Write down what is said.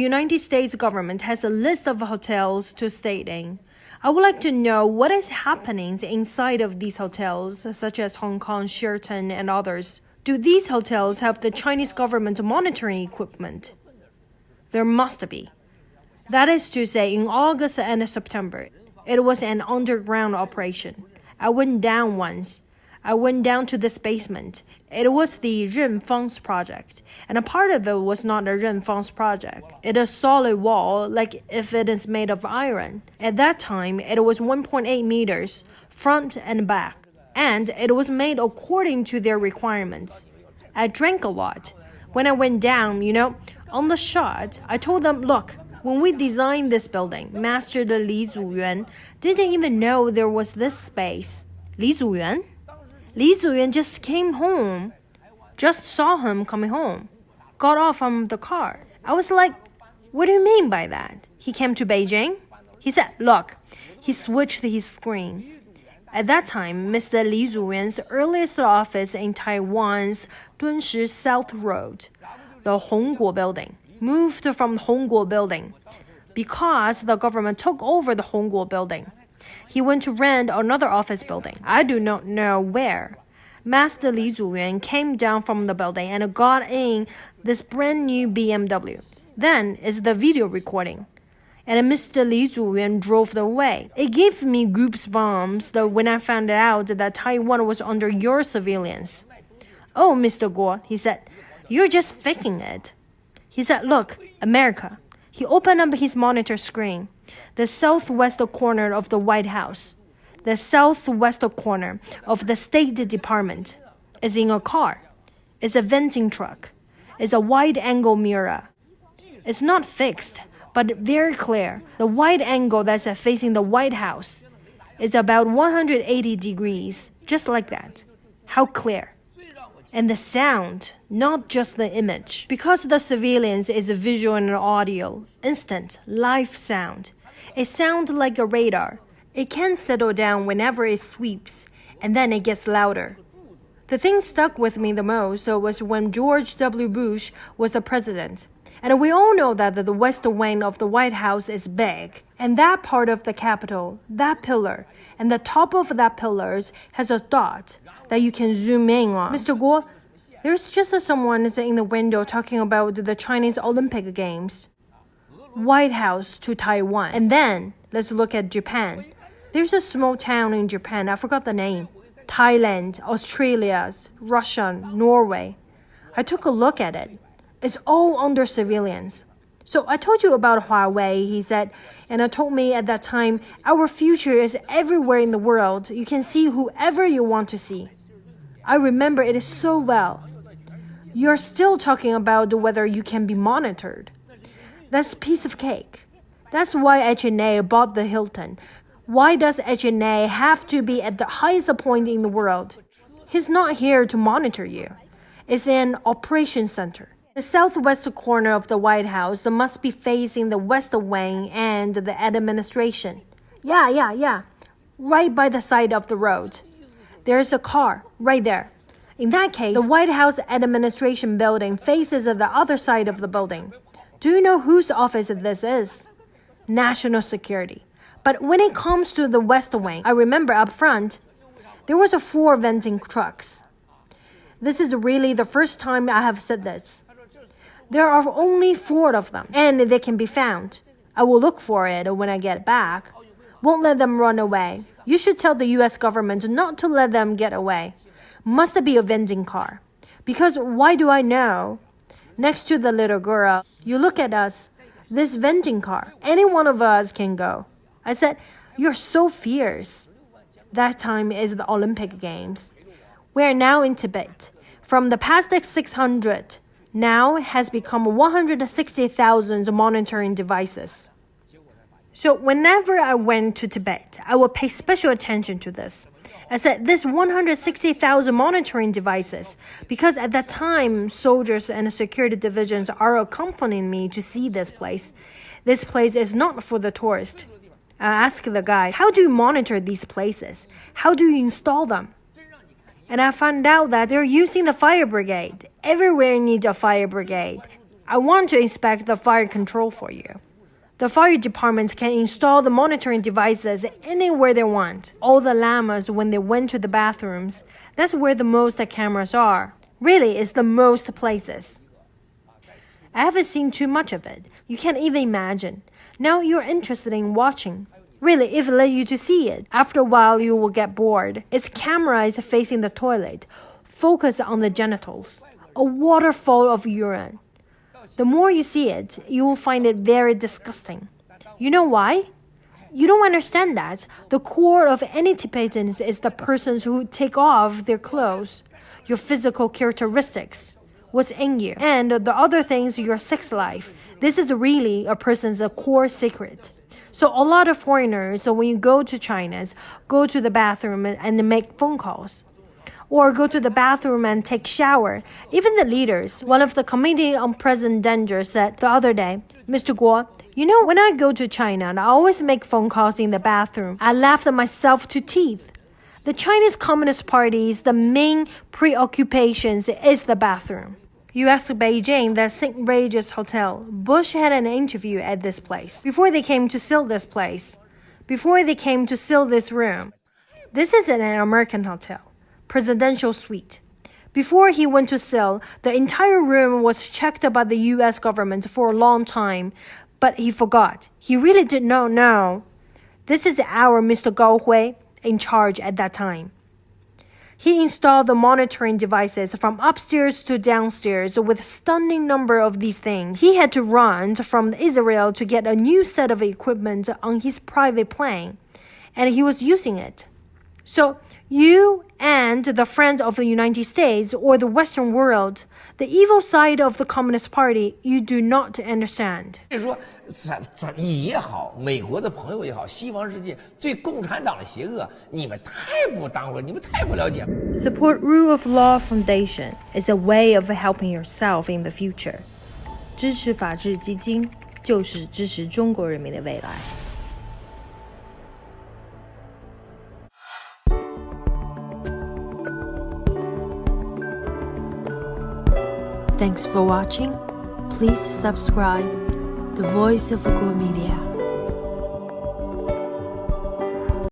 United States government has a list of hotels to stay in. I would like to know what is happening inside of these hotels, such as Hong Kong, Sheraton, and others. Do these hotels have the Chinese government monitoring equipment? There must be. That is to say, in August and September, it was an underground operation. I went down once. I went down to this basement. It was the Renfang's project, and a part of it was not the Renfang's project. It is a solid wall, like if it is made of iron. At that time, it was 1.8 meters, front and back, and it was made according to their requirements. I drank a lot. When I went down, on the shot, I told them, look, when we designed this building, Master Li Zuyuan didn't even know there was this space. Li Zuyuan? Li Zuyuan just came home, just saw him coming home, got off from the car. I was like, what do you mean by that? He came to Beijing? He said, look, he switched his screen. At that time, Mr. Li Zuyuan's earliest office in Taiwan's Dunshi South Road, the Hongguo building, moved from the Hongguo building because the government took over the Hongguo building. He went to rent another office building. I do not know where. Master Li Zuyuan came down from the building and got in this brand new BMW. Then is the video recording. And Mr. Li Zuyuan drove away. It gave me goosebumps when I found out that Taiwan was under your surveillance. Oh, Mr. Guo, he said, you're just faking it. He said, look, America. He opened up his monitor screen. The southwest corner of the White House, the southwest corner of the State Department, is in a car. It's a venting truck. It's a wide-angle mirror. It's not fixed, but very clear. The wide angle that's facing the White House is about 180 degrees, just like that. How clear. And the sound, not just the image. Because the surveillance is visual and audio, instant, live sound. It sounds like a radar. It can settle down whenever it sweeps, and then it gets louder. The thing stuck with me the most was when George W. Bush was the president. And we all know that the west wing of the White House is big. And that part of the Capitol, that pillar, and the top of that pillar has a dot that you can zoom in on. Mr. Guo, there's just someone in the window talking about the Chinese Olympic Games. White House to Taiwan. And then, let's look at Japan. There's a small town in Japan, I forgot the name. Thailand, Australia, Russia, Norway. I took a look at it. It's all under surveillance. So I told you about Huawei, he said, and it told me at that time, our future is everywhere in the world. You can see whoever you want to see. I remember it so well. You're still talking about whether you can be monitored. That's a piece of cake. That's why H&A bought the Hilton. Why does H&A have to be at the highest point in the world? He's not here to monitor you. It's an operation center. The southwest corner of the White House must be facing the west wing and the administration. Yeah. Right by the side of the road. There's a car right there. In that case, the White House administration building faces the other side of the building. Do you know whose office this is? National Security. But when it comes to the west wing, I remember up front, there was 4 venting trucks. This is really the first time I have said this. There are only 4 of them, and they can be found. I will look for it when I get back. Won't let them run away. You should tell the U.S. government not to let them get away. Must be a vending car. Because why do I know? Next to the little girl, you look at us, this vending car, any one of us can go. I said, you're so fierce. That time is the Olympic Games. We are now in Tibet. From the past 600, now has become 160,000 monitoring devices. So whenever I went to Tibet, I would pay special attention to this. I said this 160,000 monitoring devices, because at that time, soldiers and security divisions are accompanying me to see this place. This place is not for the tourist. I asked the guy, how do you monitor these places? How do you install them? And I found out that they're using the fire brigade. Everywhere needs a fire brigade. I want to inspect the fire control for you. The fire department can install the monitoring devices anywhere they want. All the llamas, when they went to the bathrooms, that's where the most cameras are. Really, it's the most places. I haven't seen too much of it. You can't even imagine. Now you're interested in watching. Really, if I let you to see it, after a while you will get bored. Its camera is facing the toilet. Focus on the genitals. A waterfall of urine. The more you see it, you will find it very disgusting. You know why? You don't understand that. The core of any Tibetans is the persons who take off their clothes, your physical characteristics, what's in you, and the other things, your sex life. This is really a person's core secret. So a lot of foreigners, when you go to China, go to the bathroom and make phone calls. Or go to the bathroom and take shower. Even the leaders. One of the Committee on Present Danger said the other day, Mr. Guo, you know, when I go to China, I always make phone calls in the bathroom. I laughed myself to teeth. The Chinese Communist Party's the main preoccupations is the bathroom. You ask Beijing, the St. Regis Hotel. Bush had an interview at this place. Before they came to seal this place. Before they came to seal this room. This is an American hotel. Presidential suite. Before he went to seal, the entire room was checked by the U.S. government for a long time, but he forgot. He really did not know. This is our Mr. Gao Hui in charge at that time. He installed the monitoring devices from upstairs to downstairs with a stunning number of these things. He had to run from Israel to get a new set of equipment on his private plane, and he was using it. So, you and the friends of the United States or the Western world, the evil side of the Communist Party, you do not understand. 所以说，你也好，美国的朋友也好，西方世界对共产党的邪恶，你们太不当回，你们太不了解。Support Rule of Law Foundation is a way of helping yourself in the future. 支持法治基金就是支持中国人民的未来。Thanks for watching. Please subscribe The Voice of Go Media.